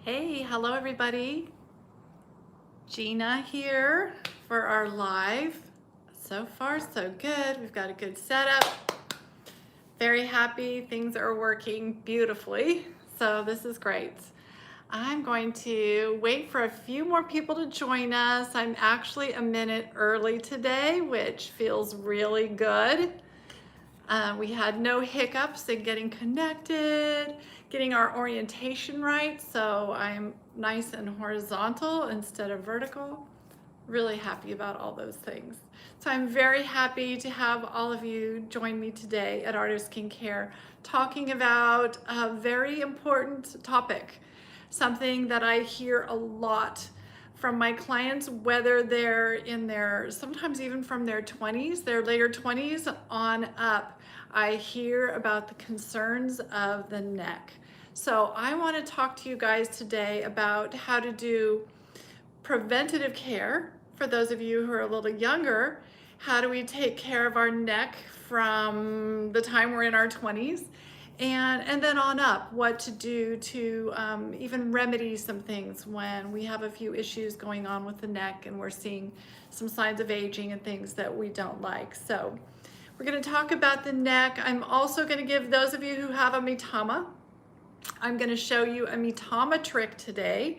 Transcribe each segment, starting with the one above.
Hey, hello everybody. Jeana here for our live. So far, so good. We've got a good setup. Very happy. Things are working beautifully. So this is great. I'm going to wait for a few more people to join us. I'm actually a minute early today, which feels really good. We had no hiccups in getting connected, getting our orientation right, so I'm nice and horizontal instead of vertical. Really happy about all those things. So I'm very happy to have all of you join me today at Art of Skincare talking about a very important topic, something that I hear a lot from my clients, whether they're in their, sometimes even from their 20s, their later 20s on up. I hear about the concerns of the neck. So I want to talk to you guys today about how to do preventative care for those of you who are a little younger. How do we take care of our neck from the time we're in our 20s and then on up, what to do to even remedy some things when we have a few issues going on with the neck and we're seeing some signs of aging and things that we don't like. So we're going to talk about the neck. I'm also going to give those of you who have a MiTama, I'm going to show you a MiTama trick today,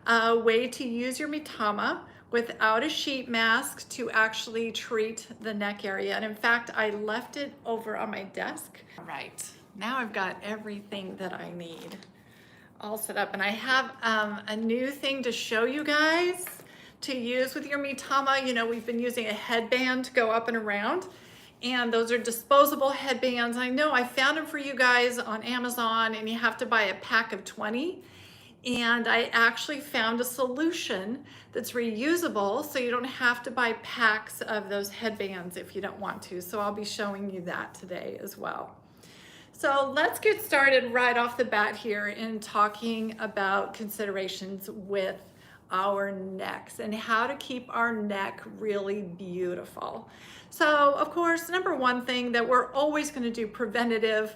a way to use your MiTama without a sheet mask to actually treat the neck area. And in fact, I left it over on my desk. All right, now I've got everything that I need all set up. And I have a new thing to show you guys to use with your MiTama. You know, we've been using a headband to go up and around. And those are disposable headbands. I know I found them for you guys on Amazon, and you have to buy a pack of 20. And I actually found a solution that's reusable, so you don't have to buy packs of those headbands if you don't want to. So I'll be showing you that today as well. So let's get started right off the bat here in talking about considerations with our necks and how to keep our neck really beautiful. So of course, number one thing that we're always going to do preventative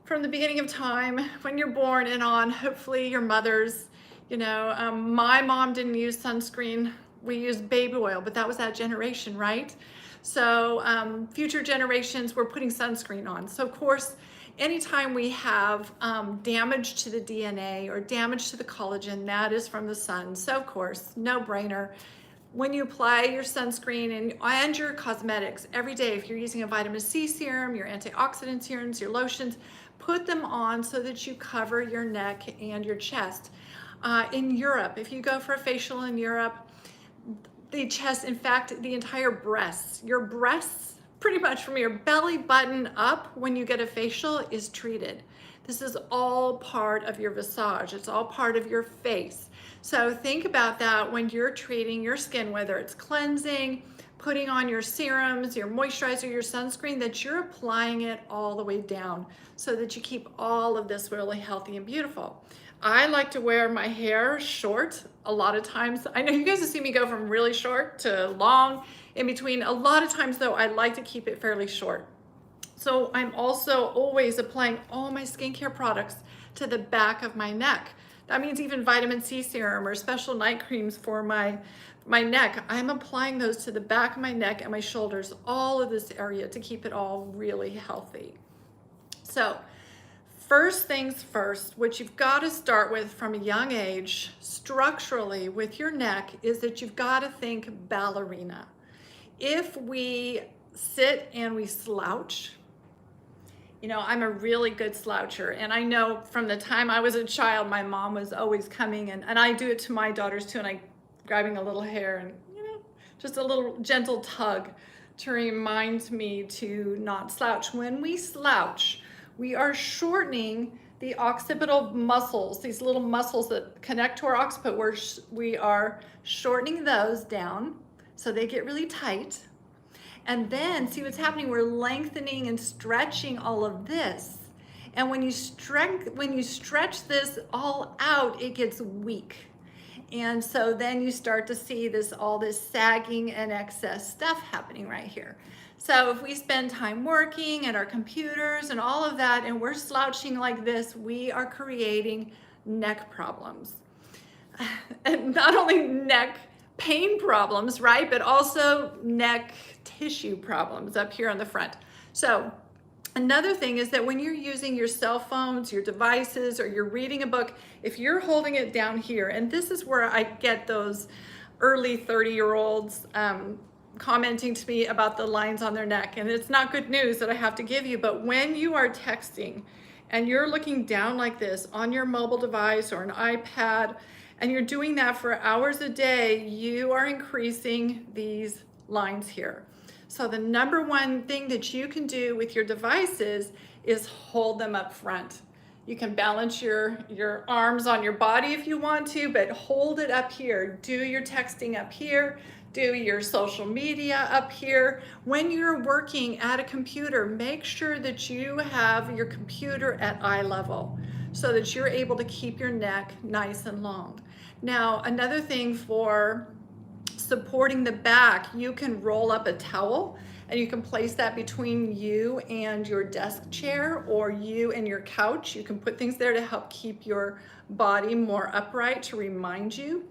from the beginning of time when you're born and on, hopefully your mothers, you know, my mom didn't use sunscreen. We used baby oil, but that was that generation, right? So future generations were putting sunscreen on. So of course, anytime we have damage to the DNA or damage to the collagen, that is from the sun. So of course, no brainer. When you apply your sunscreen and your cosmetics every day, if you're using a vitamin C serum, your antioxidant serums, your lotions, put them on so that you cover your neck and your chest. In Europe, if you go for a facial in Europe, the chest, in fact, the entire breasts, your breasts, pretty much from your belly button up when you get a facial is treated. This is all part of your visage. It's all part of your face. So think about that when you're treating your skin, whether it's cleansing, putting on your serums, your moisturizer, your sunscreen, that you're applying it all the way down so that you keep all of this really healthy and beautiful. I like to wear my hair short a lot of times. I know you guys have seen me go from really short to long in between. A lot of times though, I like to keep it fairly short. So I'm also always applying all my skincare products to the back of my neck. That means even vitamin C serum or special night creams for my neck. I'm applying those to the back of my neck and my shoulders, all of this area to keep it all really healthy. So first things first, what you've got to start with from a young age, structurally with your neck, is that you've got to think ballerina. If we sit and we slouch, you know, I'm a really good sloucher, and I know from the time I was a child, my mom was always coming, and I do it to my daughters too, and I grabbing a little hair and, you know, just a little gentle tug to remind me to not slouch. When we slouch, we are shortening the occipital muscles, these little muscles that connect to our occiput. We are shortening those down so they get really tight. And then see what's happening, we're lengthening and stretching all of this. And when you stretch this all out, it gets weak. And so then you start to see all this sagging and excess stuff happening right here. So if we spend time working at our computers and all of that, and we're slouching like this, we are creating neck problems. and not only neck pain problems, right, but also neck tissue problems up here on the front. So another thing is that when you're using your cell phones, your devices, or you're reading a book, if you're holding it down here, and this is where I get those early 30-year-olds commenting to me about the lines on their neck, and it's not good news that I have to give you, but when you are texting and you're looking down like this on your mobile device or an iPad, and you're doing that for hours a day, you are increasing these lines here. So the number one thing that you can do with your devices is hold them up front. You can balance your arms on your body if you want to, but hold it up here. Do your texting up here. Do your social media up here. When you're working at a computer, make sure that you have your computer at eye level so that you're able to keep your neck nice and long. Now, another thing for supporting the back, you can roll up a towel and you can place that between you and your desk chair or you and your couch. You can put things there to help keep your body more upright, to remind you.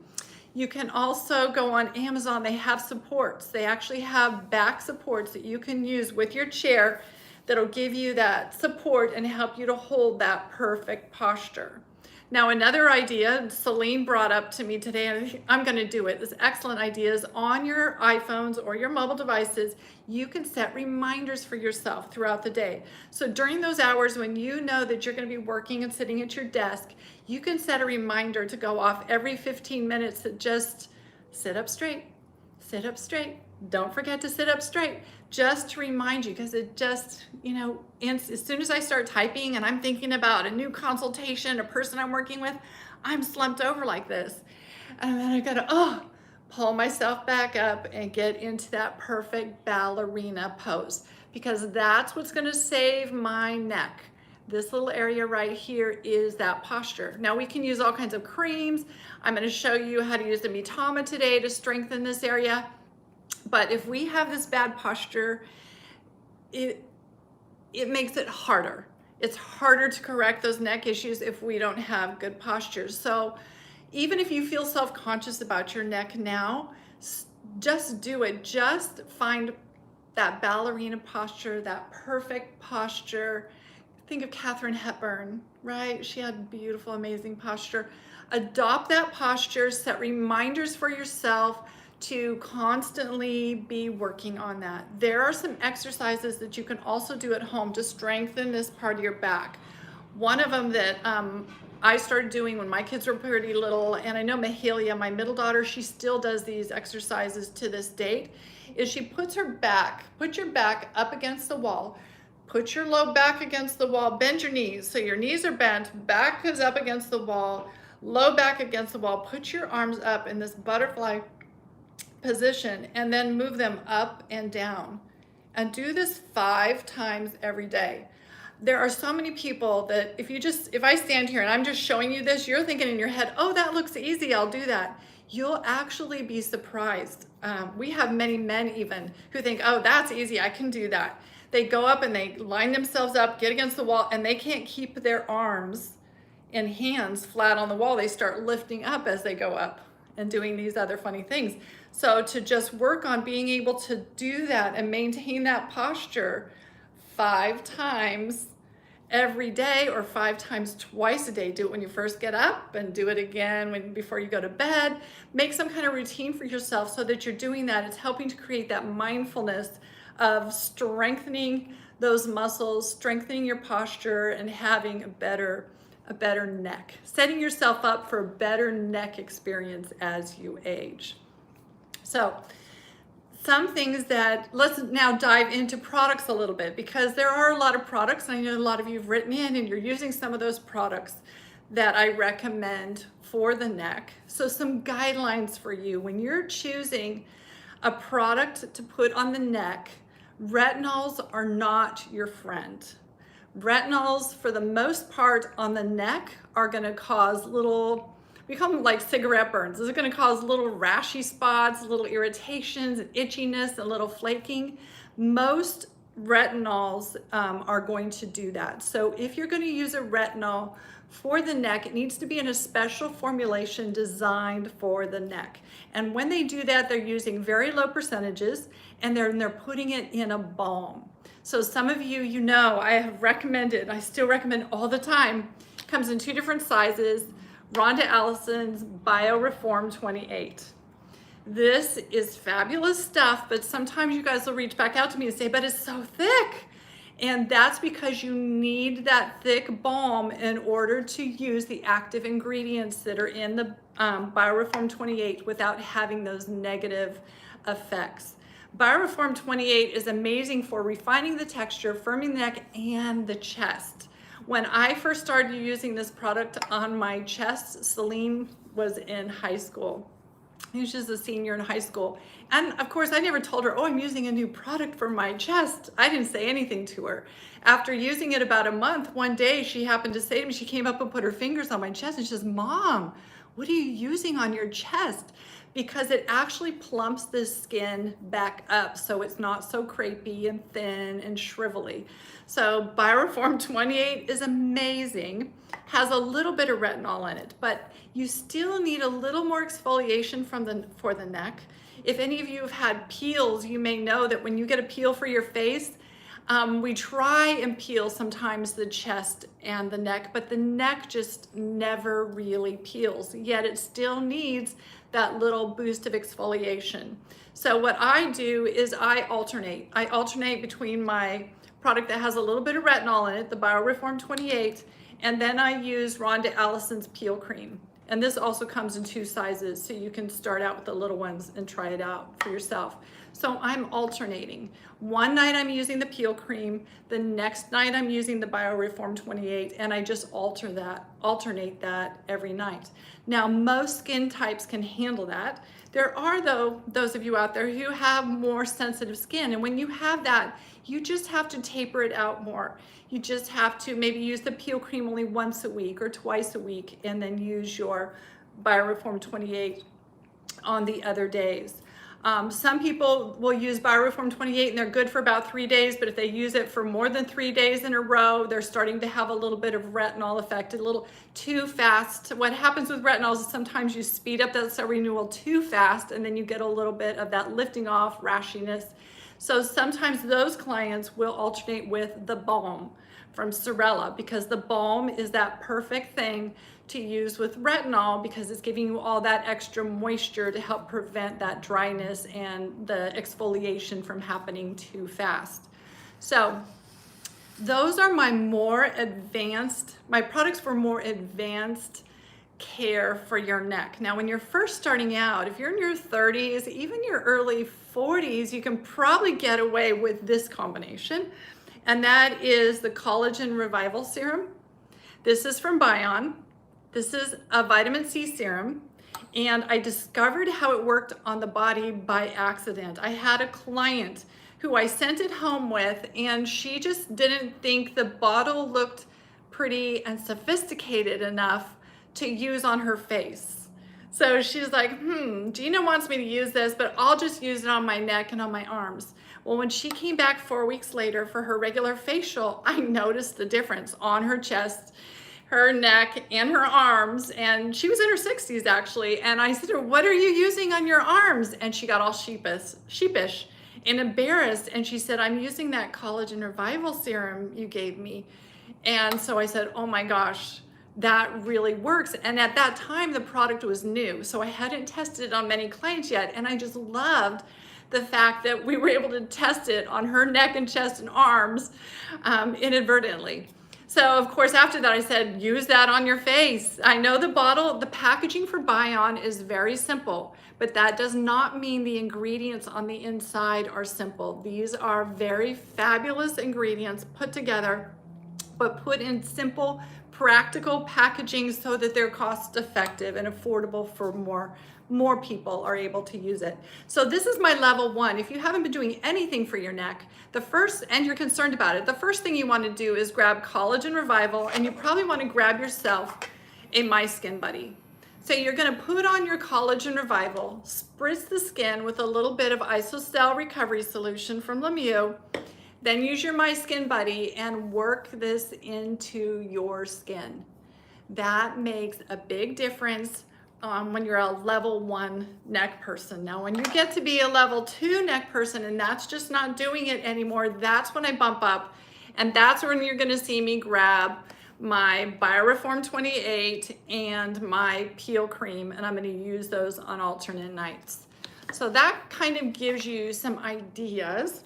You can also go on Amazon. They have supports. They actually have back supports that you can use with your chair that'll give you that support and help you to hold that perfect posture. Now, another idea Celine brought up to me today, and I'm going to do it. This excellent idea is on your iPhones or your mobile devices, you can set reminders for yourself throughout the day. So during those hours when you know that you're going to be working and sitting at your desk, you can set a reminder to go off every 15 minutes to just sit up straight, sit up straight. Don't forget to sit up straight, just to remind you, because it just, as soon as I start typing and I'm thinking about a new consultation, a person I'm working with, I'm slumped over like this. And then I gotta, pull myself back up and get into that perfect ballerina pose, because that's what's gonna save my neck. This little area right here is that posture. Now we can use all kinds of creams. I'm gonna show you how to use the MiTama today to strengthen this area. But if we have this bad posture, it makes it harder. It's harder to correct those neck issues if we don't have good posture. So even if you feel self-conscious about your neck now, just do it. Just find that ballerina posture, that perfect posture. Think of Katharine Hepburn, right? She had beautiful, amazing posture. Adopt that posture, set reminders for yourself to constantly be working on that. There are some exercises that you can also do at home to strengthen this part of your back. One of them that I started doing when my kids were pretty little, and I know Mahalia, my middle daughter, she still does these exercises to this date, is she puts her back, put your back up against the wall, put your low back against the wall, bend your knees, so your knees are bent, back is up against the wall, low back against the wall, put your arms up in this butterfly position, and then move them up and down, and do this 5 times every day. There are so many people that if I stand here and I'm just showing you this, you're thinking in your head, oh, that looks easy, I'll do that. You'll actually be surprised. We have many men even who think, oh, that's easy, I can do that. They go up and they line themselves up, get against the wall, and they can't keep their arms and hands flat on the wall. They start lifting up as they go up and doing these other funny things. So to just work on being able to do that and maintain that posture 5 times every day, or 5 times twice a day. Do it when you first get up and do it again before you go to bed. Make some kind of routine for yourself so that you're doing that. It's helping to create that mindfulness of strengthening those muscles, strengthening your posture, and having a better neck. Setting yourself up for a better neck experience as you age. So some things that, let's now dive into products a little bit, because there are a lot of products, and I know a lot of you have written in and you're using some of those products that I recommend for the neck. So some guidelines for you when you're choosing a product to put on the neck. Retinols are not your friend. Retinols, for the most part on the neck, are going to cause little, we call them like cigarette burns. This is going to cause little rashy spots, little irritations, and itchiness, and little flaking. Most retinols are going to do that. So if you're going to use a retinol for the neck. It needs to be in a special formulation designed for the neck. And when they do that, they're using very low percentages, and they're putting it in a balm. So some of you, you know, I have recommended, I still recommend all the time, comes in 2 different sizes, Rhonda Allison's BioReform 28. This is fabulous stuff, but sometimes you guys will reach back out to me and say, but it's so thick. And that's because you need that thick balm in order to use the active ingredients that are in the BioReform 28 without having those negative effects. BioReform 28 is amazing for refining the texture, firming the neck, and the chest. When I first started using this product on my chest, Celine was in high school. She was a senior in high school. And of course, I never told her, oh, I'm using a new product for my chest. I didn't say anything to her. After using it about a month, one day she happened to say to me, she came up and put her fingers on my chest and she says, Mom, what are you using on your chest? Because it actually plumps the skin back up so it's not so crepey and thin and shrivelly. So BioReform 28 is amazing, has a little bit of retinol in it, but you still need a little more exfoliation for the neck. If any of you have had peels, you may know that when you get a peel for your face, we try and peel sometimes the chest and the neck, but the neck just never really peels, yet it still needs that little boost of exfoliation. So what I do is I alternate. I alternate between my product that has a little bit of retinol in it, the BioReform 28, and then I use Rhonda Allison's peel cream. And this also comes in 2 sizes, so you can start out with the little ones and try it out for yourself. So I'm alternating. One night I'm using the peel cream, the next night I'm using the BioReform 28, and I just alternate that every night. Now, most skin types can handle that. There are, though, those of you out there who have more sensitive skin, and when you have that, you just have to taper it out more. You just have to maybe use the peel cream only once a week or twice a week, and then use your BioReform 28 on the other days. Some people will use BioReform 28 and they're good for about 3 days, but if they use it for more than 3 days in a row, they're starting to have a little bit of retinol effect, a little too fast. What happens with retinol is sometimes you speed up that cell renewal too fast, and then you get a little bit of that lifting off, rashiness. So sometimes those clients will alternate with the balm from Sorella, because the balm is that perfect thing to use with retinol because it's giving you all that extra moisture to help prevent that dryness and the exfoliation from happening too fast. So those are my products for more advanced care for your neck. Now, when you're first starting out, if you're in your 30s, even your early 40s, you can probably get away with this combination, and that is the Collagen Revival Serum. This is from Bion. This is a vitamin C serum, and I discovered how it worked on the body by accident. I had a client who I sent it home with, and she just didn't think the bottle looked pretty and sophisticated enough to use on her face. So she's like, Jeana wants me to use this, but I'll just use it on my neck and on my arms. Well, when she came back 4 weeks later for her regular facial, I noticed the difference on her chest, her neck, and her arms. And she was in her 60s actually. And I said to her, what are you using on your arms? And she got all sheepish and embarrassed. And she said, I'm using that Collagen Revival serum you gave me. And so I said, oh my gosh, that really works. And at that time, the product was new, so I hadn't tested it on many clients yet. And I just loved the fact that we were able to test it on her neck and chest and arms inadvertently. So of course, after that, I said, use that on your face. I know the packaging for Bion is very simple, but that does not mean the ingredients on the inside are simple. These are very fabulous ingredients put together, but put in simple, practical packaging so that they're cost effective and affordable for more people are able to use it. So this is my level 1. If you haven't been doing anything for your neck, and you're concerned about it, the first thing you want to do is grab Collagen Revival, and you probably want to grab yourself a My Skin Buddy. So you're going to put on your Collagen Revival, spritz the skin with a little bit of Isocell Recovery Solution from Lemieux, then use your My Skin Buddy and work this into your skin. That makes a big difference when you're a level 1 neck person. Now, when you get to be a level 2 neck person and that's just not doing it anymore, that's when I bump up. And that's when you're gonna see me grab my Bioreform 28 and my peel cream, and I'm gonna use those on alternate nights. So that kind of gives you some ideas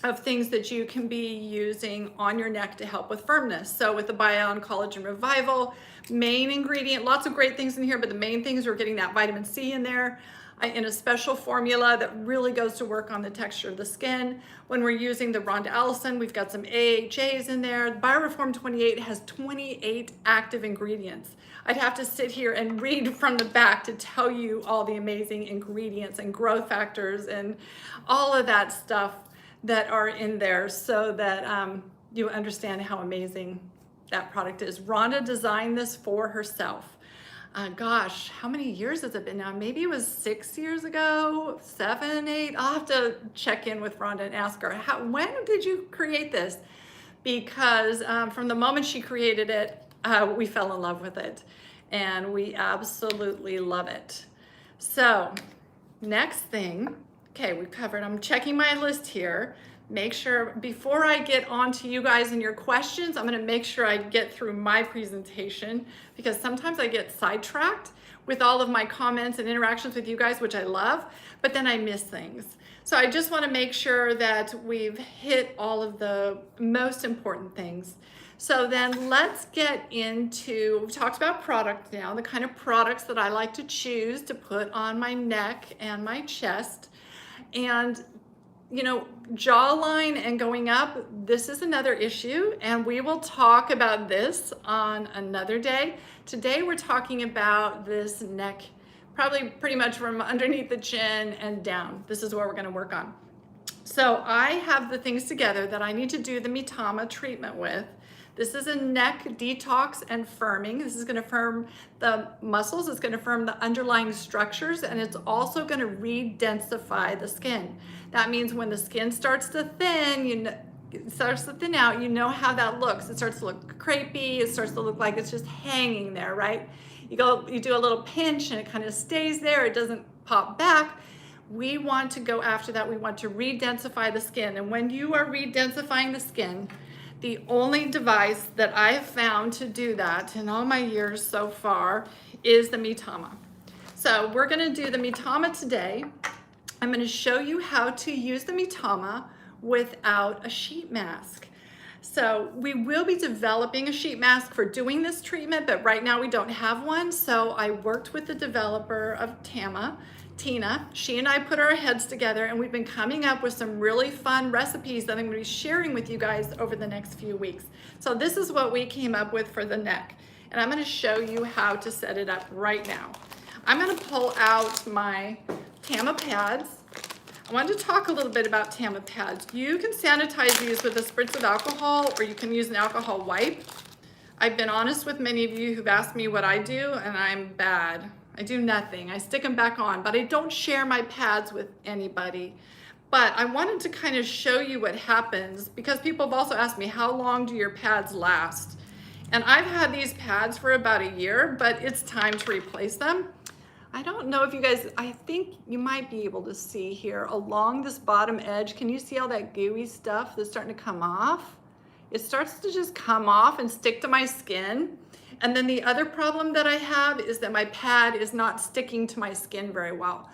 of things that you can be using on your neck to help with firmness. So with the Collagen Revival, main ingredient, lots of great things in here, but the main things are getting that vitamin C in there in a special formula that really goes to work on the texture of the skin. When we're using the Rhonda Allison, we've got some AHAs in there. Bioreform 28 has 28 active ingredients. I'd have to sit here and read from the back to tell you all the amazing ingredients and growth factors and all of that stuff that are in there, so that you understand how amazing that product is. Rhonda designed this for herself. Gosh, how many years has it been now? Maybe it was 6 years ago, 7, 8. I'll have to check in with Rhonda and ask her, when did you create this? Because from the moment she created it, we fell in love with it, and we absolutely love it. So next thing, okay, we've covered, I'm checking my list here. Make sure, before I get on to you guys and your questions, I'm gonna make sure I get through my presentation, because sometimes I get sidetracked with all of my comments and interactions with you guys, which I love, but then I miss things. So I just wanna make sure that we've hit all of the most important things. So then let's get into, we've talked about product now, the kind of products that I like to choose to put on my neck and my chest. And you know, jawline and going up, this is another issue, and we will talk about this on another day. Today we're talking about this neck, probably pretty much from underneath the chin and down. This is where we're gonna work on. So I have the things together that I need to do the MiTama treatment with. This is a neck detox and firming. This is gonna firm the muscles, it's gonna firm the underlying structures, and it's also gonna re-densify the skin. That means when the skin starts to thin, it starts to thin out, you know how that looks. It starts to look crepey, it starts to look like it's just hanging there, right? You do a little pinch and it kind of stays there, it doesn't pop back. We want to go after that, we want to re-densify the skin. And when you are re-densifying the skin, the only device that I have found to do that in all my years so far is the MiTama. So we're gonna do the MiTama today. I'm gonna show you how to use the MiTama without a sheet mask. So we will be developing a sheet mask for doing this treatment, but right now we don't have one. So I worked with the developer of Tina. She and I put our heads together, and we've been coming up with some really fun recipes that I'm gonna be sharing with you guys over the next few weeks. So this is what we came up with for the neck, and I'm gonna show you how to set it up right now. I'm gonna pull out my Tama pads. I wanted to talk a little bit about Tama pads. You can sanitize these with a spritz of alcohol, or you can use an alcohol wipe. I've been honest with many of you who've asked me what I do, and I'm bad. I do nothing. I stick them back on, but I don't share my pads with anybody. But I wanted to kind of show you what happens, because people have also asked me, how long do your pads last? And I've had these pads for about a year, but it's time to replace them. I don't know if you guys, I think you might be able to see here along this bottom edge. Can you see all that gooey stuff that's starting to come off? It starts to just come off and stick to my skin. And then the other problem that I have is that my pad is not sticking to my skin very well.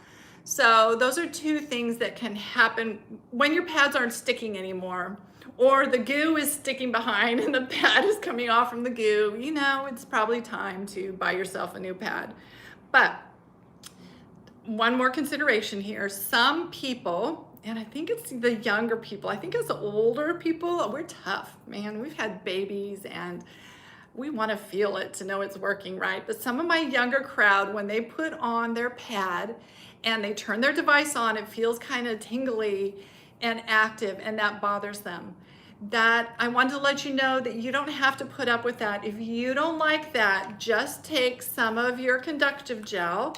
So those are two things that can happen when your pads aren't sticking anymore, or the goo is sticking behind and the pad is coming off from the goo. You know, it's probably time to buy yourself a new pad. But one more consideration here. Some people, and I think it's the younger people, I think it's the older people, we're tough, man. We've had babies and we want to feel it to know it's working right. But some of my younger crowd, when they put on their pad and they turn their device on, it feels kind of tingly and active, and that bothers them. That I want to let you know that you don't have to put up with that. If you don't like that, just take some of your conductive gel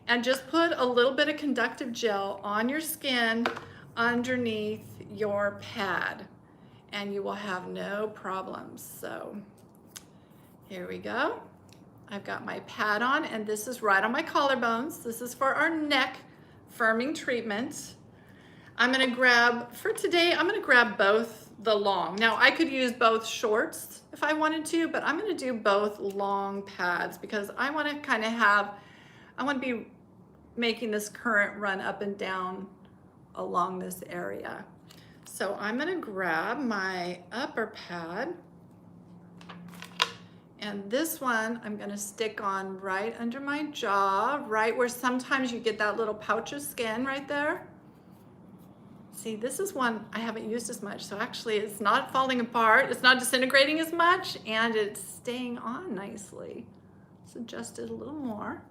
and just put a little bit of conductive gel on your skin underneath your pad, and you will have no problems. So Here we go. I've got my pad on, and this is right on my collarbones. This is for our neck firming treatment. I'm gonna grab, for today, I'm gonna grab both the long. Now I could use both shorts if I wanted to, but I'm gonna do both long pads because I wanna kind of have, I wanna be making this current run up and down along this area. So I'm gonna grab my upper pad, and this one I'm gonna stick on right under my jaw, right where sometimes you get that little pouch of skin right there. See, this is one I haven't used as much, so actually it's not falling apart, it's not disintegrating as much, and it's staying on nicely. Let's adjust it a little more.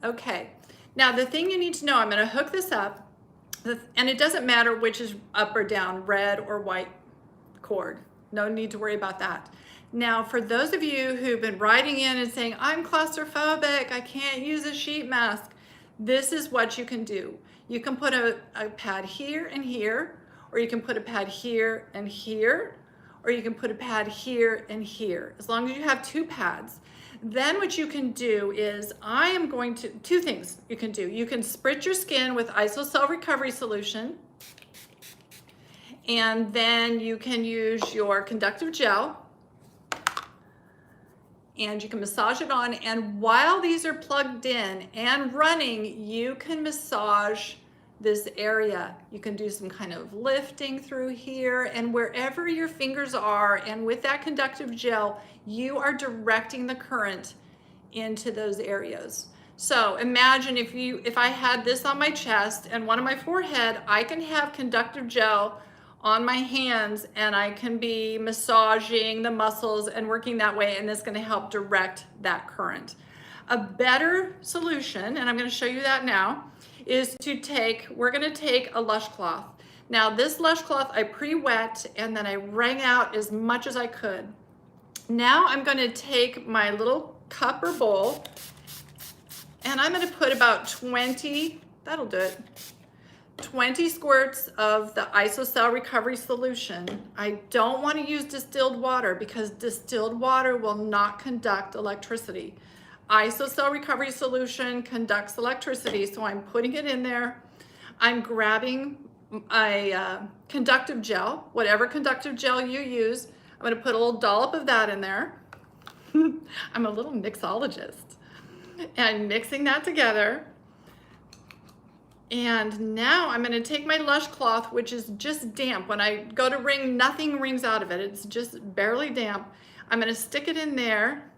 Okay, now the thing you need to know, I'm gonna hook this up, and it doesn't matter which is up or down, red or white cord. No need to worry about that. Now, for those of you who've been writing in and saying, I'm claustrophobic, I can't use a sheet mask, this is what you can do. You can put a pad here and here, or you can put a pad here and here, or you can put a pad here and here, as long as you have two pads. Then what you can do is, I am going to, two things you can do. You can spritz your skin with isocell recovery solution, and then you can use your conductive gel, and you can massage it on, and while these are plugged in and running, you can massage this area. You can do some kind of lifting through here, and wherever your fingers are, and with that conductive gel, you are directing the current into those areas. So imagine if I had this on my chest and one on my forehead, I can have conductive gel on my hands, and I can be massaging the muscles and working that way, and it's going to help direct that current. A better solution, and I'm going to show you that now, is to take, we're going to take a lush cloth. Now this lush cloth I pre-wet, and then I wrung out as much as I could. Now I'm going to take my little cup or bowl, and I'm going to put about 20, that'll do it, 20 squirts of the isocell recovery solution. I don't want to use distilled water because distilled water will not conduct electricity. Isocell recovery solution conducts electricity, so I'm putting it in there. I'm grabbing a conductive gel, whatever conductive gel you use. I'm going to put a little dollop of that in there. I'm a little mixologist. And mixing that together. And now I'm going to take my lush cloth, which is just damp. When I go to wring, nothing wrings out of it. It's just barely damp. I'm going to stick it in there,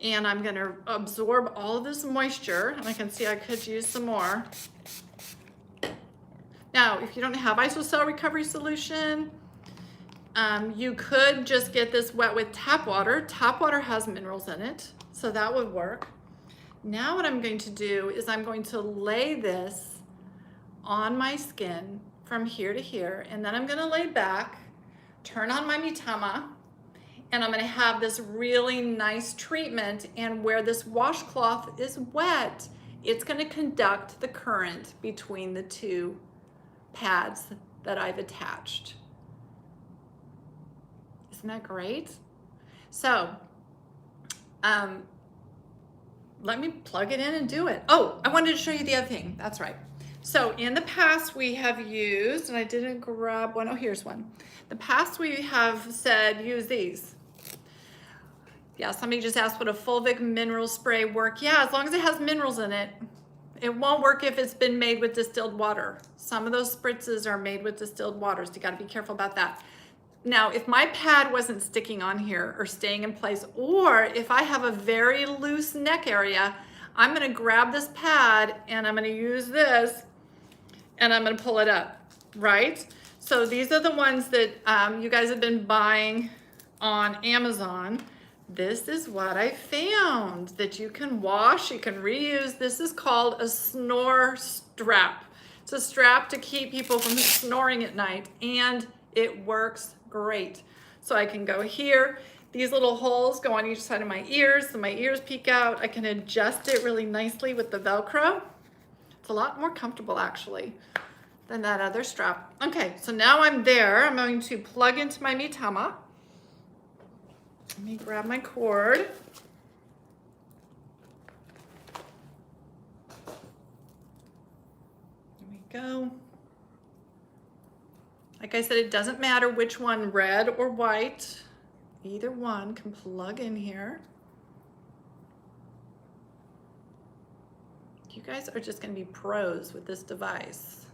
and I'm going to absorb all of this moisture. And I can see I could use some more. Now, if you don't have isocell recovery solution, you could just get this wet with tap water. Tap water has minerals in it, so that would work. Now what I'm going to do is I'm going to lay this on my skin from here to here, and then I'm going to lay back, turn on my MiTama, and I'm going to have this really nice treatment, and where this washcloth is wet, it's going to conduct the current between the two pads that I've attached. Isn't that great? So, let me plug it in and do it. Oh, I wanted to show you the other thing. That's right. So in the past we have used, and I didn't grab one. Oh, here's one. The past we have said use these. Yeah, somebody just asked, would a fulvic mineral spray work? Yeah, as long as it has minerals in it. It won't work if it's been made with distilled water. Some of those spritzes are made with distilled water, so you gotta be careful about that. Now, if my pad wasn't sticking on here or staying in place, or if I have a very loose neck area, I'm gonna grab this pad and I'm gonna use this and I'm gonna pull it up, right? So these are the ones that you guys have been buying on Amazon. This is what I found that you can wash, you can reuse. This is called a Snore Strap. It's a strap to keep people from snoring at night, and it works great. So I can go here. These little holes go on each side of my ears, so my ears peek out. I can adjust it really nicely with the Velcro. It's a lot more comfortable actually than that other strap. Okay, so now I'm there. I'm going to plug into my MiTama. Let me grab my cord. There we go. Like I said, it doesn't matter which one, red or white. Either one can plug in here. You guys are just going to be pros with this device.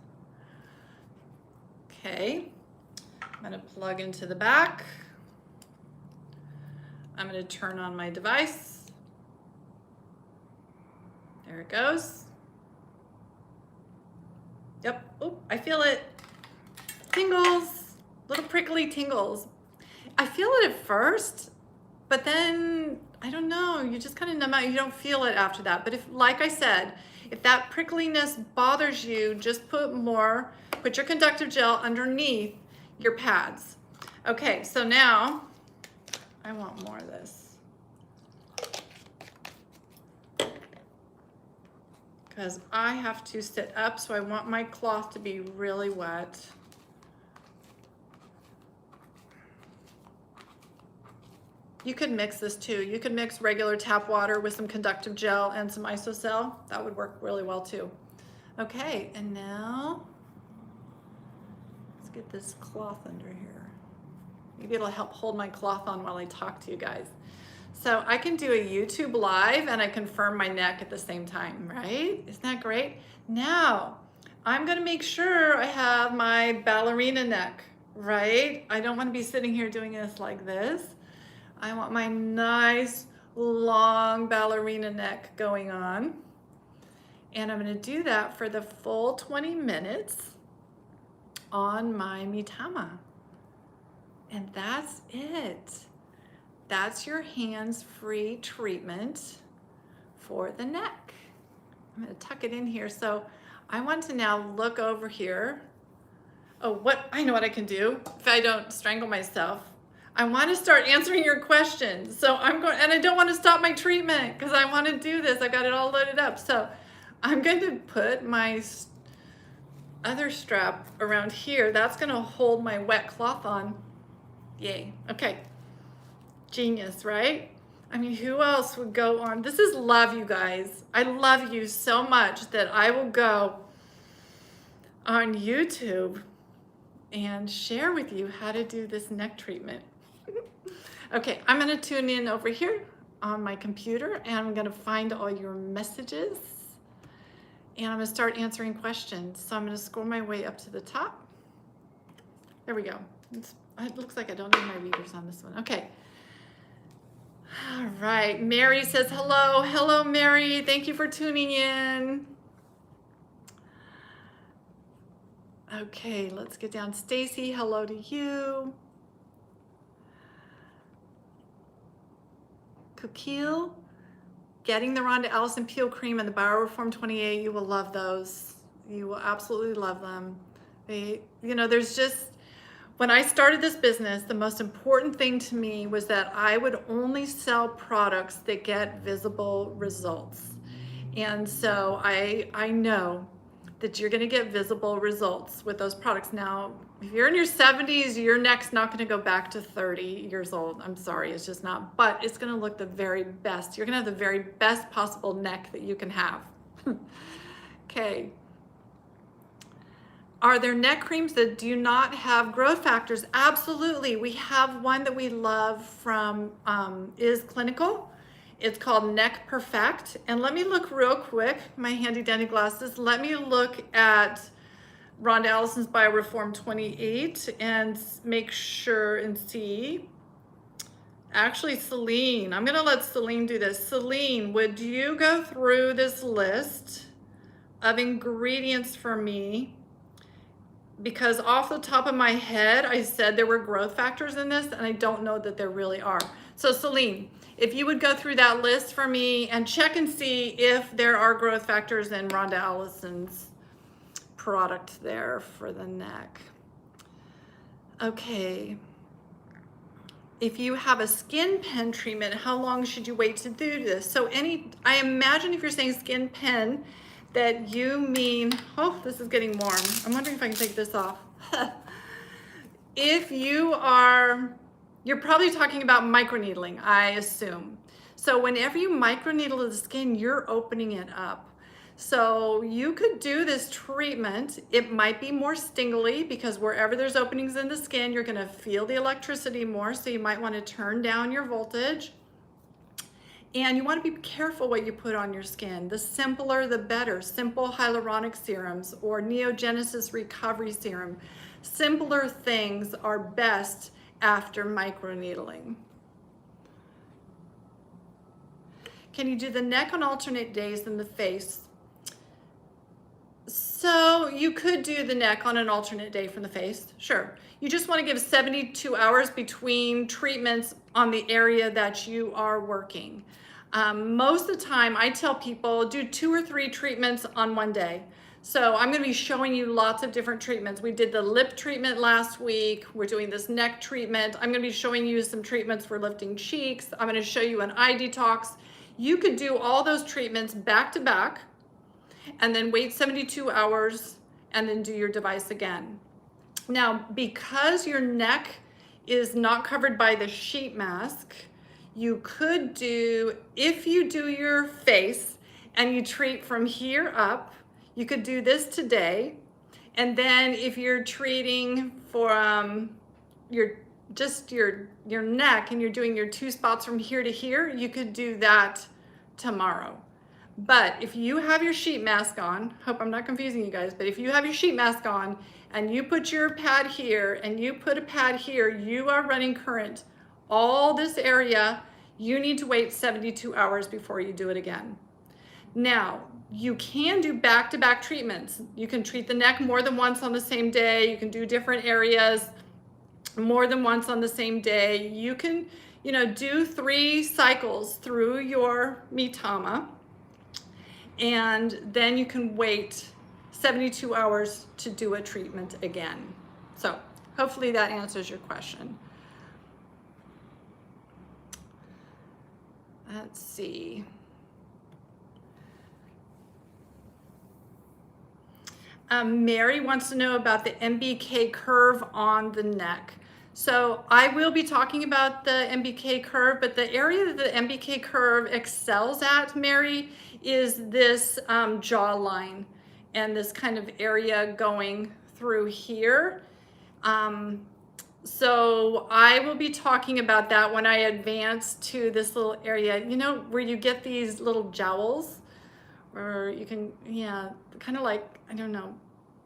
Okay, I'm going to plug into the back. I'm going to turn on my device. There it goes. Yep, oh, I feel it. Tingles, little prickly tingles. I feel it at first, but then, I don't know, you just kind of numb out. You don't feel it after that. But if, like I said, if that prickliness bothers you, just put your conductive gel underneath your pads. Okay, so now, I want more of this. Because I have to sit up, so I want my cloth to be really wet. You could mix this too. You could mix regular tap water with some conductive gel and some isocell. That would work really well too. Okay, and now let's get this cloth under here. Maybe it'll help hold my cloth on while I talk to you guys. So I can do a YouTube live and I confirm my neck at the same time, right? Isn't that great? Now, I'm gonna make sure I have my ballerina neck, right? I don't wanna be sitting here doing this like this. I want my nice long ballerina neck going on. And I'm gonna do that for the full 20 minutes on my MiTama. And that's it. That's your hands-free treatment for the neck. I'm gonna tuck it in here. So I want to now look over here. Oh, I know what I can do if I don't strangle myself. I want to start answering your questions. So I'm going, and I don't want to stop my treatment because I want to do this. I got it all loaded up. So I'm going to put my other strap around here. That's going to hold my wet cloth on. Yay. Okay. Genius, right? I mean, who else would go on? This is love, you guys. I love you so much that I will go on YouTube and share with you how to do this neck treatment. Okay, I'm gonna tune in over here on my computer and I'm gonna find all your messages and I'm gonna start answering questions. So I'm gonna scroll my way up to the top. There we go. It looks like I don't have my readers on this one. Okay. All right, Mary says hello. Hello, Mary. Thank you for tuning in. Okay, let's get down. Stacy, hello to you. Coquille, getting the Rhonda Allison Peel Cream and the Bioreform 28, you will love those. You will absolutely love them. There's just, when I started this business, the most important thing to me was that I would only sell products that get visible results. And so I know that you're gonna get visible results with those products. Now, if you're in your 70s, your neck's not gonna go back to 30 years old. I'm sorry, it's just not, but it's gonna look the very best. You're gonna have the very best possible neck that you can have. Okay. Are there neck creams that do not have growth factors? Absolutely. We have one that we love from Is Clinical. It's called Neck Perfect. And let me look real quick, my handy dandy glasses. Let me look at Rhonda Allison's Bioreform 28 and make sure and see. Actually, Celine, I'm gonna let Celine do this. Celine, would you go through this list of ingredients for me? Because off the top of my head, I said there were growth factors in this and I don't know that there really are. So Celine, if you would go through that list for me and check and see if there are growth factors in Rhonda Allison's product there for the neck. Okay. If you have a skin pen treatment, how long should you wait to do this? So I imagine if you're saying skin pen, that you mean, oh, this is getting warm. I'm wondering if I can take this off. If you are You're probably talking about microneedling, I assume. So whenever you microneedle the skin, you're opening it up. So you could do this treatment. It might be more stingly because wherever there's openings in the skin, you're gonna feel the electricity more. So you might wanna turn down your voltage. And you wanna be careful what you put on your skin. The simpler, the better. Simple hyaluronic serums or Neogenesis recovery serum. Simpler things are best after microneedling. Can you do the neck on alternate days than the face? So you could do the neck on an alternate day from the face, sure. You just want to give 72 hours between treatments on the area that you are working. Most of the time I tell people do 2 or 3 treatments on one day. So I'm going to be showing you lots of different treatments. We did the lip treatment last week. We're doing this neck treatment. I'm going to be showing you some treatments for lifting cheeks. I'm going to show you an eye detox. You could do all those treatments back to back and then wait 72 hours and then do your device again. Now, because your neck is not covered by the sheet mask, you could do, if you do your face and you treat from here up, you could do this today. And then if you're treating for your neck and you're doing your 2 spots from here to here, you could do that tomorrow. But if you have your sheet mask on, hope I'm not confusing you guys, but if you have your sheet mask on and you put your pad here and you put a pad here, you are running current. All this area, you need to wait 72 hours before you do it again. Now, you can do back-to-back treatments. You can treat the neck more than once on the same day. You can do different areas more than once on the same day. You can, do 3 cycles through your MiTama, and then you can wait 72 hours to do a treatment again. So hopefully that answers your question. Let's see. Mary wants to know about the MBK curve on the neck. So I will be talking about the MBK curve, but the area that the MBK curve excels at, Mary, is this jawline and this kind of area going through here. So I will be talking about that when I advance to this little area, where you get these little jowls, or you can, kind of like, I don't know,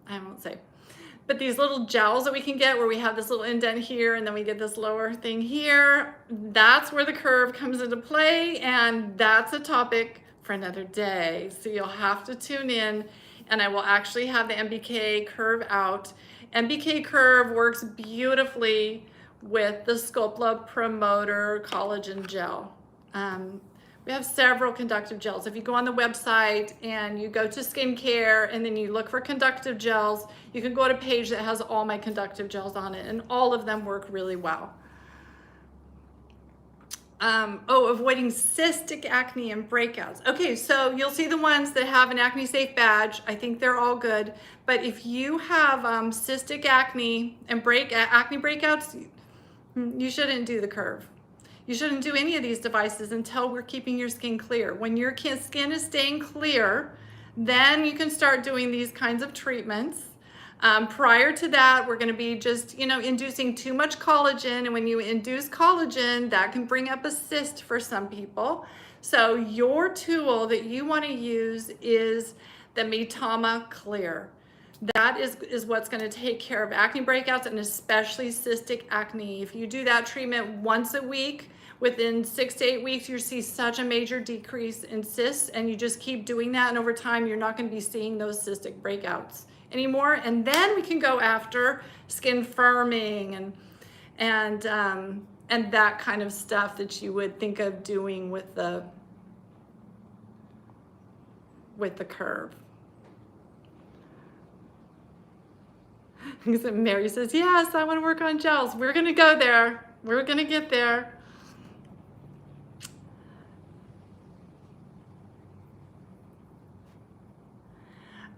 I won't say, but these little jowls that we can get where we have this little indent here and then we get this lower thing here, that's where the curve comes into play, and that's a topic for another day. So you'll have to tune in, and I will actually have the MBK curve out. MBK curve works beautifully with the Sculptra Promoter Collagen Gel. We have several conductive gels. If you go on the website and you go to skincare and then you look for conductive gels, you can go to a page that has all my conductive gels on it, and all of them work really well. Avoiding cystic acne and breakouts. Okay, so you'll see the ones that have an acne safe badge. I think they're all good. But if you have cystic acne and acne breakouts, you shouldn't do the curve. You shouldn't do any of these devices until we're keeping your skin clear. When your skin is staying clear, then you can start doing these kinds of treatments. Prior to that, we're going to be just, inducing too much collagen. And when you induce collagen, that can bring up a cyst for some people. So your tool that you want to use is the MiTama Clear. That is what's going to take care of acne breakouts, and especially cystic acne. If you do that treatment once a week, within 6 to 8 weeks, you see such a major decrease in cysts, and you just keep doing that, and over time, you're not going to be seeing those cystic breakouts anymore. And then we can go after skin firming and that kind of stuff that you would think of doing with the curve. Mary says, yes, I want to work on gels. We're going to go there. We're going to get there.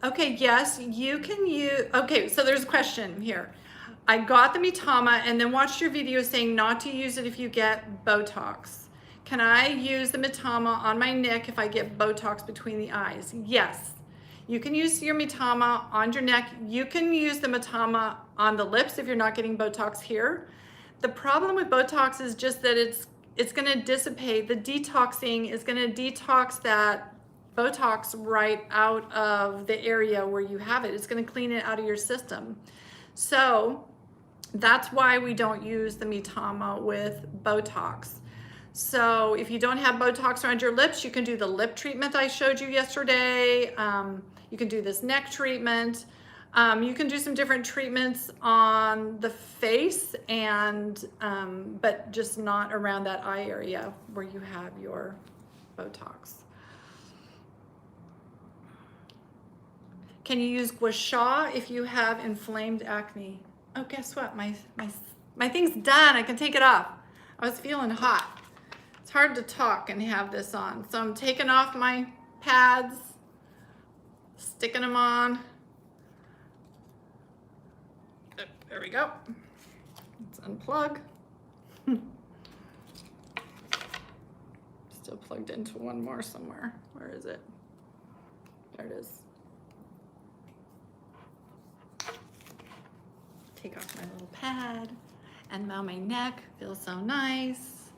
Okay, yes, you can use, okay, so there's a question here. I got the MiTama and then watched your video saying not to use it if you get Botox. Can I use the MiTama on my neck if I get Botox between the eyes? Yes. You can use your MiTama on your neck. You can use the MiTama on the lips if you're not getting Botox here. The problem with Botox is just that it's going to dissipate. The detoxing is going to detox that Botox right out of the area where you have it. It's going to clean it out of your system. So that's why we don't use the MiTama with Botox. So if you don't have Botox around your lips, you can do the lip treatment I showed you yesterday. You can do this neck treatment. You can do some different treatments on the face, and but just not around that eye area where you have your Botox. Can you use gua sha if you have inflamed acne? Oh, guess what? My thing's done. I can take it off. I was feeling hot. It's hard to talk and have this on. So I'm taking off my pads, sticking them on. There we go. Let's unplug. Still plugged into one more somewhere. Where is it? There it is. Take off my little pad, and now my neck feels so nice.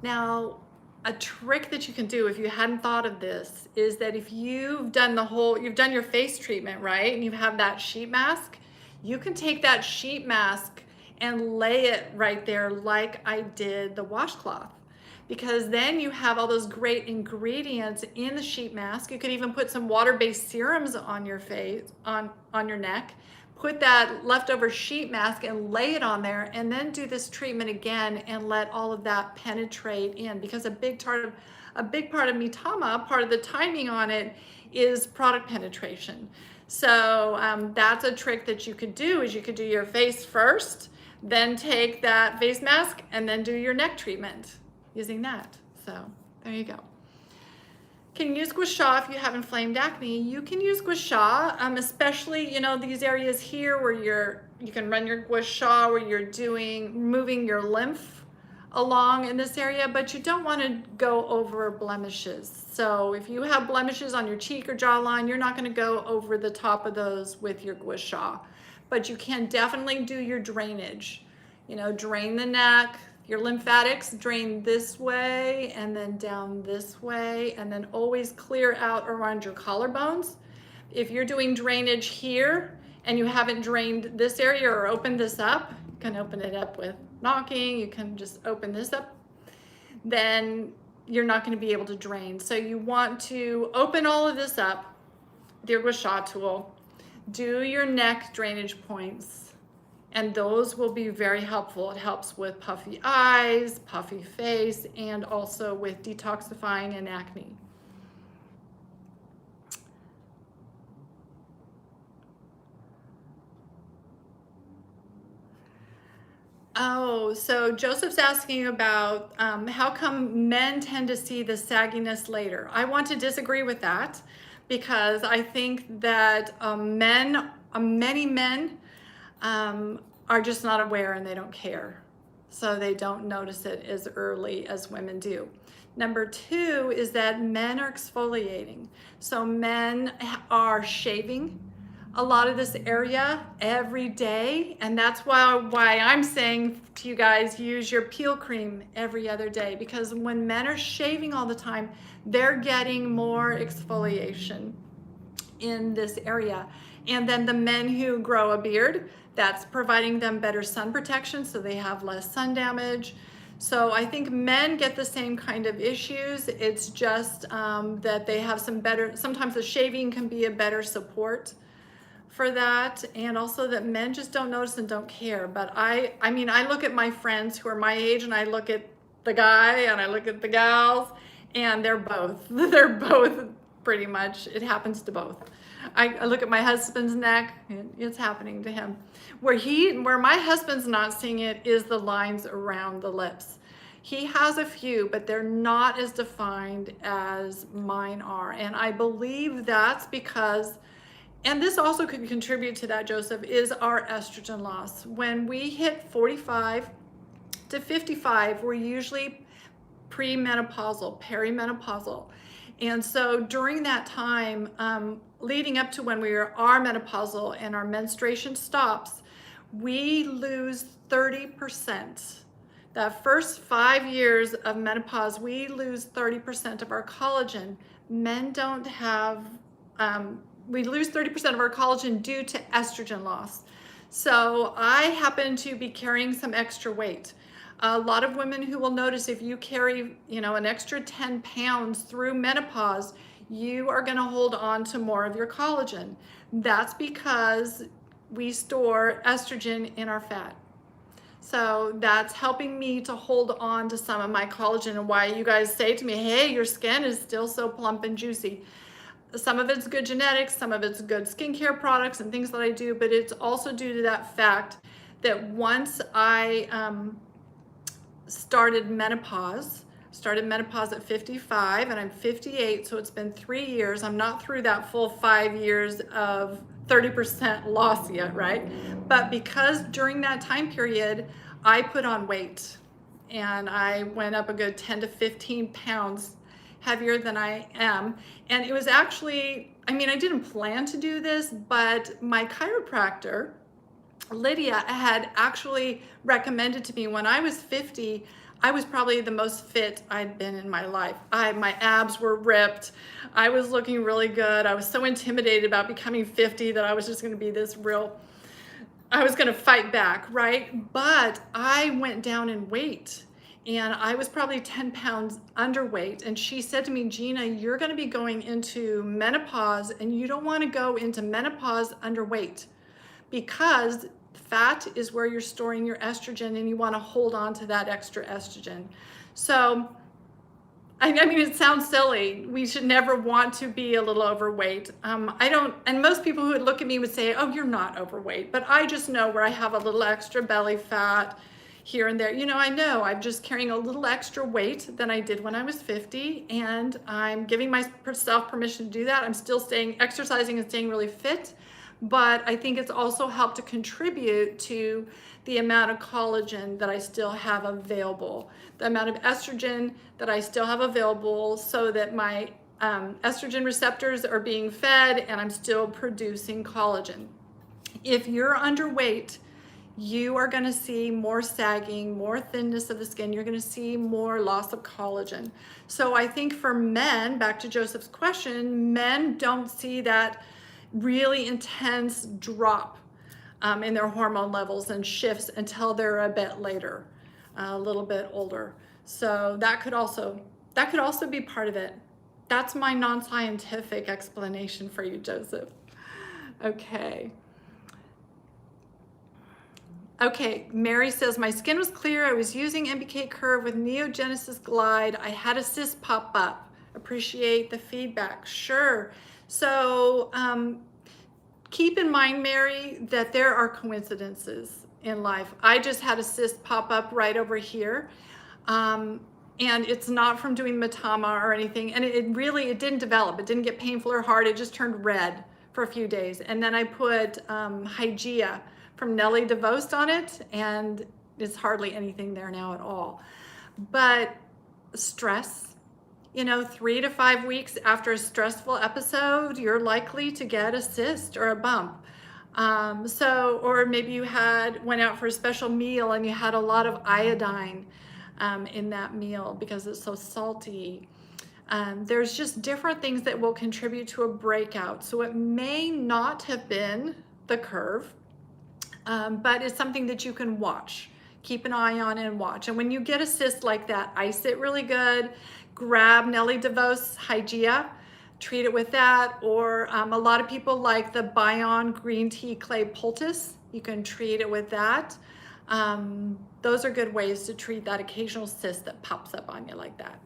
Now, a trick that you can do if you hadn't thought of this is that if you've done your face treatment, right, and you have that sheet mask, you can take that sheet mask and lay it right there like I did the washcloth, because then you have all those great ingredients in the sheet mask. You could even put some water-based serums on your face, on your neck, put that leftover sheet mask and lay it on there, and then do this treatment again and let all of that penetrate in, because a big part of MiTama, part of the timing on it, is product penetration. So that's a trick that you could do, is you could do your face first, then take that face mask and then do your neck treatment using that. So there you go. Can you use gua sha if you have inflamed acne? You can use gua sha, especially, these areas here where you can run your gua sha where you're moving your lymph along in this area, but you don't want to go over blemishes. So if you have blemishes on your cheek or jawline, you're not going to go over the top of those with your gua sha, but you can definitely do your drainage. Drain the neck. Your lymphatics drain this way and then down this way, and then always clear out around your collarbones. If you're doing drainage here and you haven't drained this area or opened this up, you can open it up with knocking, you can just open this up, then you're not going to be able to drain. So you want to open all of this up with your gua sha tool, do your neck drainage points, and those will be very helpful. It helps with puffy eyes, puffy face, and also with detoxifying and acne. Oh, so Joseph's asking about how come men tend to see the sagginess later. I want to disagree with that, because I think that many men are just not aware and they don't care. So they don't notice it as early as women do. Number two is that men are exfoliating. So men are shaving a lot of this area every day. And that's why I'm saying to you guys, use your peel cream every other day, because when men are shaving all the time, they're getting more exfoliation in this area. And then the men who grow a beard, that's providing them better sun protection, so they have less sun damage. So I think men get the same kind of issues. It's just that they have sometimes the shaving can be a better support for that, and also that men just don't notice and don't care. But I look at my friends who are my age, and I look at the guy and I look at the gals, and they're both pretty much, it happens to both. I look at my husband's neck, and it's happening to him. Where my husband's not seeing it is the lines around the lips. He has a few, but they're not as defined as mine are. And I believe that's because and this also could contribute to that, Joseph, is our estrogen loss. When we hit 45 to 55, we're usually premenopausal, perimenopausal. And so during that time, leading up to when we are menopausal and our menstruation stops, we lose 30%. That first 5 years of menopause, we lose 30% of our collagen. Men don't have, we lose 30% of our collagen due to estrogen loss. So I happen to be carrying some extra weight. A lot of women who will notice if you carry, an extra 10 pounds through menopause, you are going to hold on to more of your collagen. That's because we store estrogen in our fat. So that's helping me to hold on to some of my collagen, and why you guys say to me, hey, your skin is still so plump and juicy. Some of it's good genetics, some of it's good skincare products and things that I do, but it's also due to that fact that once I started menopause at 55 and I'm 58, so it's been 3 years. I'm not through that full 5 years of 30% loss yet, right? But because during that time period, I put on weight and I went up a good 10 to 15 pounds heavier than I am. And it was actually, I didn't plan to do this, but my chiropractor, Lydia, had actually recommended to me when I was 50, I was probably the most fit I'd been in my life. My abs were ripped. I was looking really good. I was so intimidated about becoming 50 that I was just going to be I was going to fight back, right? But I went down in weight and I was probably 10 pounds underweight. And she said to me, Jeana, you're going to be going into menopause and you don't want to go into menopause underweight, because fat is where you're storing your estrogen and you want to hold on to that extra estrogen. So, it sounds silly. We should never want to be a little overweight. And most people who would look at me would say, oh, you're not overweight. But I just know where I have a little extra belly fat here and there. I know I'm just carrying a little extra weight than I did when I was 50, and I'm giving myself permission to do that. I'm still exercising and staying really fit. But I think it's also helped to contribute to the amount of collagen that I still have available, the amount of estrogen that I still have available, so that my estrogen receptors are being fed and I'm still producing collagen. If you're underweight, you are going to see more sagging, more thinness of the skin. You're going to see more loss of collagen. So I think for men, back to Joseph's question, men don't see that really intense drop in their hormone levels and shifts until they're a bit later, a little bit older. So that could also be part of it. That's my non-scientific explanation for you, Joseph. Okay, Mary says, my skin was clear. I was using MBK Curve with Neogenesis Glide. I had a cyst pop up. Appreciate the feedback. Sure. So keep in mind, Mary, that there are coincidences in life. I just had a cyst pop up right over here. And it's not from doing MiTama or anything. And it didn't develop. It didn't get painful or hard. It just turned red for a few days. And then I put Hygeia from Nelly DeVost on it, and it's hardly anything there now at all. But stress, 3 to 5 weeks after a stressful episode, you're likely to get a cyst or a bump. Or maybe you went out for a special meal and you had a lot of iodine in that meal because it's so salty. There's just different things that will contribute to a breakout. So it may not have been the curve, but it's something that you can watch. Keep an eye on and watch. And when you get a cyst like that, ice it really good. Grab Nelly DeVos Hygeia, treat it with that. Or a lot of people like the Bion Green Tea Clay Poultice. You can treat it with that. Those are good ways to treat that occasional cyst that pops up on you like that.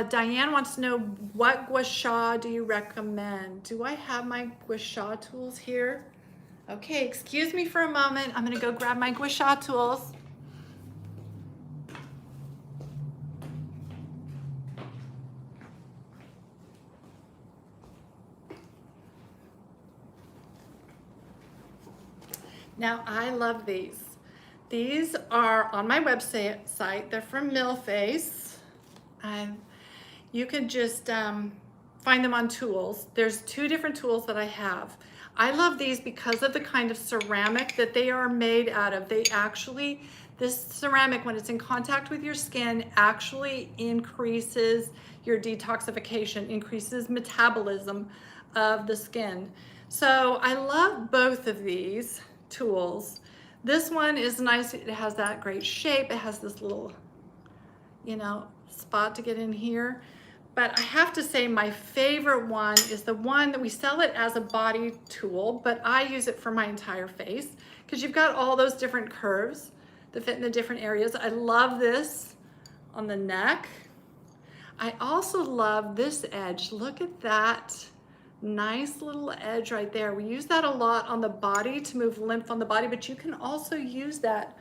Diane wants to know, what gua sha do you recommend? Do I have my gua sha tools here? Okay, excuse me for a moment. I'm gonna go grab my gua sha tools. Now, I love these. These are on my website. They're from Millface. You can just find them on tools. There's 2 different tools that I have. I love these because of the kind of ceramic that they are made out of. This ceramic, when it's in contact with your skin, actually increases your detoxification, increases metabolism of the skin. So I love both of these tools. This one is nice. It has that great shape. It has this little, spot to get in here. But I have to say my favorite one is the one that we sell it as a body tool, but I use it for my entire face because you've got all those different curves that fit in the different areas. I love this on the neck. I also love this edge. Look at that nice little edge right there. We use that a lot on the body to move lymph on the body, but you can also use that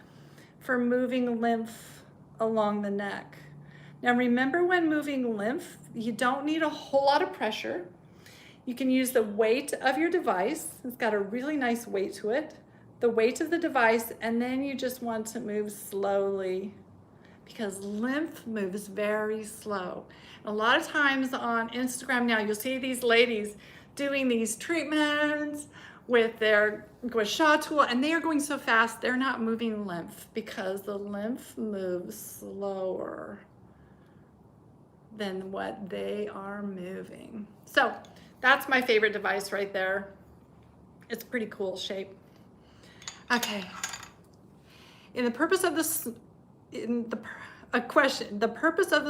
for moving lymph along the neck. Now remember, when moving lymph, you don't need a whole lot of pressure. You can use the weight of your device. It's got a really nice weight to it. The weight of the device, and then you just want to move slowly because lymph moves very slow. A lot of times on Instagram now, you'll see these ladies doing these treatments with their gua sha tool, and they are going so fast, they're not moving lymph because the lymph moves slower than what they are moving. So that's my favorite device right there. It's a pretty cool shape. Okay. The purpose of the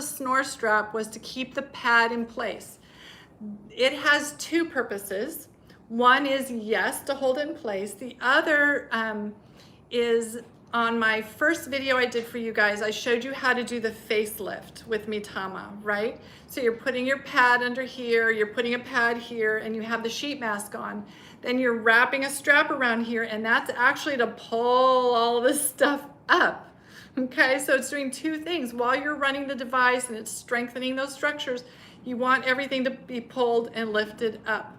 Snore Strap was to keep the pad in place. It has 2 purposes. One is, yes, to hold it in place. The other is, on my first video I did for you guys, I showed you how to do the facelift with MiTama, right? So you're putting your pad under here, you're putting a pad here, and you have the sheet mask on. Then you're wrapping a strap around here, and that's actually to pull all this stuff up. Okay, so it's doing 2 things. While you're running the device and it's strengthening those structures, you want everything to be pulled and lifted up.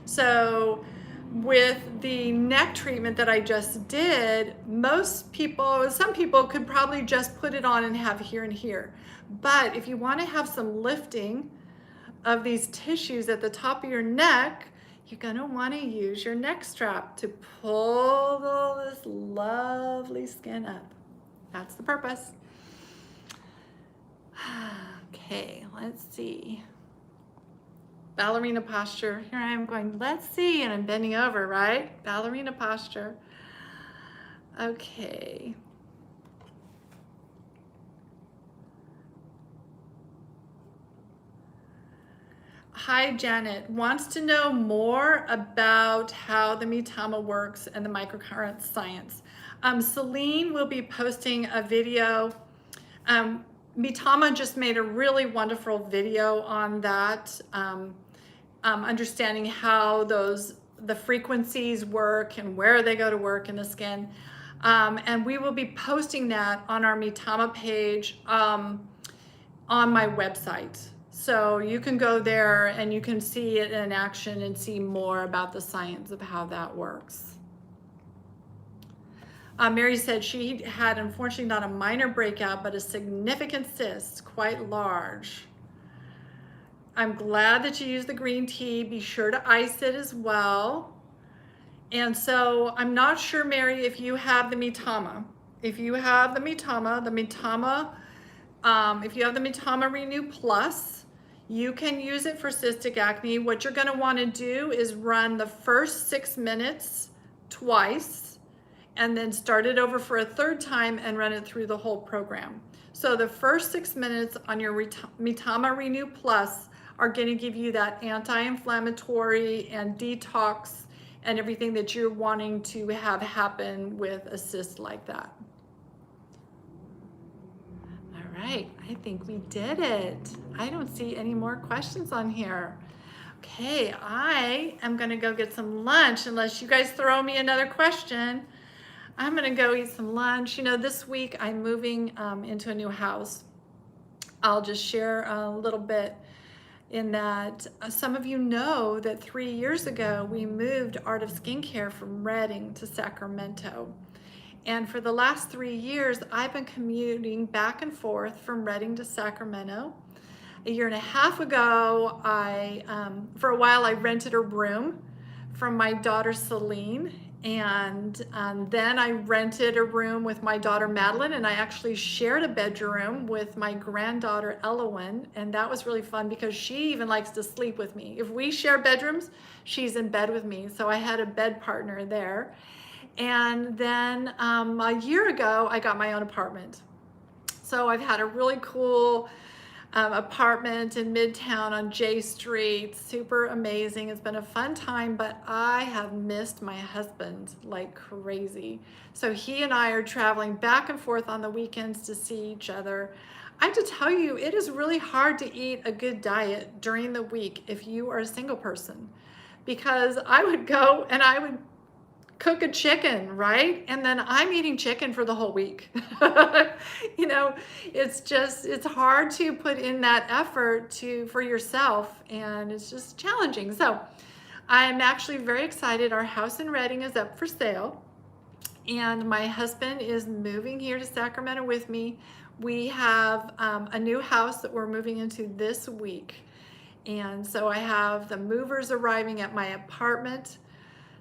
So with the neck treatment that I just did, some people could probably just put it on and have here and here. But if you want to have some lifting of these tissues at the top of your neck, you're going to want to use your neck strap to pull all this lovely skin up. That's the purpose. Okay, let's see. Ballerina posture. Here I am going, let's see, and I'm bending over, right? Ballerina posture. Okay. Hi, Janet. Wants to know more about how the MiTama works and the microcurrent science. Celine will be posting a video. MiTama just made a really wonderful video on that, understanding how the frequencies work and where they go to work in the skin. And we will be posting that on our MiTama page on my website. So you can go there and you can see it in action and see more about the science of how that works. Mary said she had, unfortunately, not a minor breakout, but a significant cyst, quite large. I'm glad that you used the green tea. Be sure to ice it as well. And so I'm not sure, Mary, if you have the MiTama. If you have the MiTama, if you have the MiTama Renew Plus, you can use it for cystic acne. What you're going to want to do is run the first 6 minutes twice, and then start it over for a 3rd time and run it through the whole program. So the first 6 minutes on your MiTama Renew Plus are going to give you that anti-inflammatory and detox and everything that you're wanting to have happen with a cyst like that. All right, I think we did it. I don't see any more questions on here. Okay, I am going to go get some lunch unless you guys throw me another question. I'm gonna go eat some lunch. You know, this week I'm moving into a new house. I'll just share a little bit in that some of you know that 3 years ago we moved Art of Skincare from Redding to Sacramento. And for the last 3 years, I've been commuting back and forth from Redding to Sacramento. A year and a half ago, for a while, I rented a room from my daughter Celine, and then I rented a room with my daughter Madeline, and I actually shared a bedroom with my granddaughter Elowen, and that was really fun because she even likes to sleep with me. If we share bedrooms, she's in bed with me, so I had a bed partner there. And then a year ago, I got my own apartment. So I've had a really cool apartment in Midtown on J Street, super amazing. It's been a fun time, but I have missed my husband like crazy. So he and I are traveling back and forth on the weekends to see each other. I have to tell you, it is really hard to eat a good diet during the week if you are a single person, because I would go and I would cook a chicken, right? And then I'm eating chicken for the whole week. You know, it's hard to put in that effort for yourself, and it's just challenging. So I'm actually very excited. Our house in Redding is up for sale, and my husband is moving here to Sacramento with me. We have a new house that we're moving into this week. And so I have the movers arriving at my apartment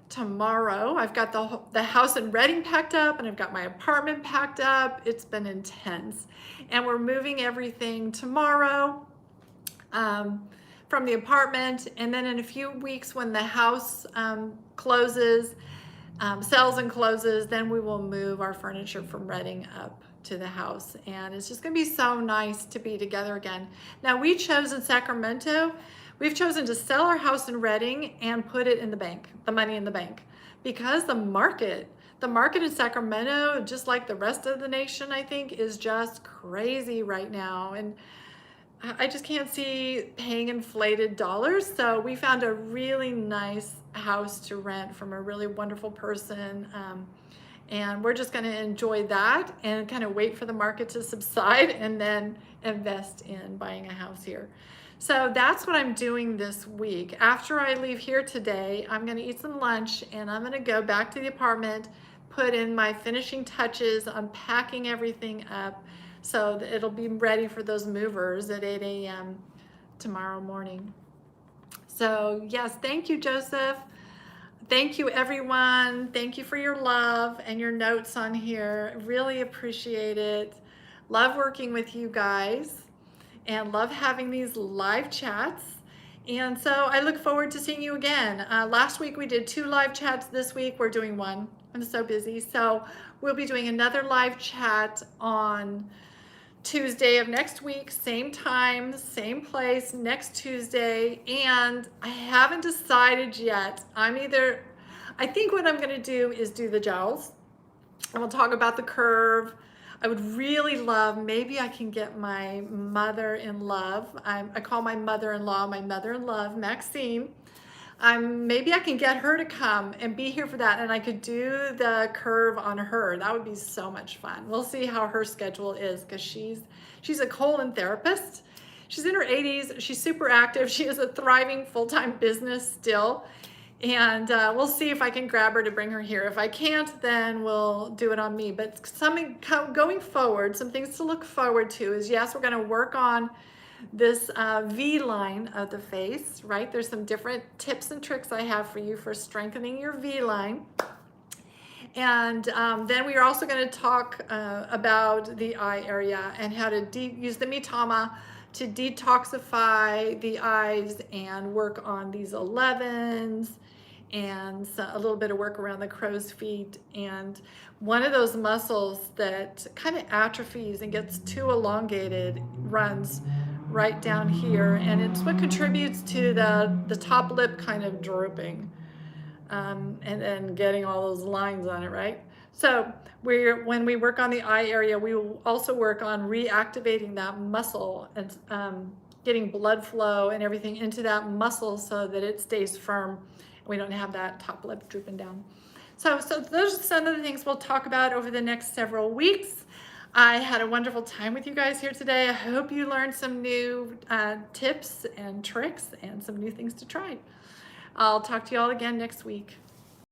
tomorrow. I've got the house in Redding packed up, and I've got my apartment packed up. It's been intense. And we're moving everything tomorrow from the apartment. And then in a few weeks, when the house closes, sells and closes, then we will move our furniture from Redding up to the house. And it's just gonna be so nice to be together again. Now, we chose in Sacramento, we've chosen to sell our house in Redding and put it in the bank, the money in the bank, because the market in Sacramento, just like the rest of the nation, I think, is just crazy right now. And I just can't see paying inflated dollars. So we found a really nice house to rent from a really wonderful person. And we're just going to enjoy that and kind of wait for the market to subside and then invest in buying a house here. So that's what I'm doing this week. After I leave here today, I'm going to eat some lunch, and I'm going to go back to the apartment, put in my finishing touches, unpacking everything up so that it'll be ready for those movers at 8 a.m. tomorrow morning. So yes, thank you, Joseph. Thank you, everyone. Thank you for your love and your notes on here. Really appreciate it. Love working with you guys and love having these live chats. And so I look forward to seeing you again. Last week we did 2 live chats. This week we're doing 1. I'm so busy. So we'll be doing another live chat on Tuesday of next week, same time, same place, next Tuesday. And I haven't decided yet. I think what I'm gonna do is do the gels, and we'll talk about the curve. I would really love, maybe I can get my mother-in-law, I call my mother-in-law my mother-in-law, Maxine. Maybe I can get her to come and be here for that, and I could do the curve on her. That would be so much fun. We'll see how her schedule is, because she's a colon therapist. She's in her 80s. She's super active. She has a thriving full-time business still, and we'll see if I can grab her to bring her here. If I can't, then we'll do it on me. But going forward, some things to look forward to is, yes, we're going to work on this V line of the face, right? There's some different tips and tricks I have for you for strengthening your V line. And then we are also going to talk about the eye area and how to use the MiTama to detoxify the eyes and work on these 11s and a little bit of work around the crow's feet. And one of those muscles that kind of atrophies and gets too elongated runs right down here, and it's what contributes to the top lip kind of drooping, and then getting all those lines on it, right? So when we work on the eye area, we will also work on reactivating that muscle and getting blood flow and everything into that muscle so that it stays firm. We don't have that top lip drooping down. So those are some of the things we'll talk about over the next several weeks. I had a wonderful time with you guys here today. I hope you learned some new tips and tricks and some new things to try. I'll talk to you all again next week.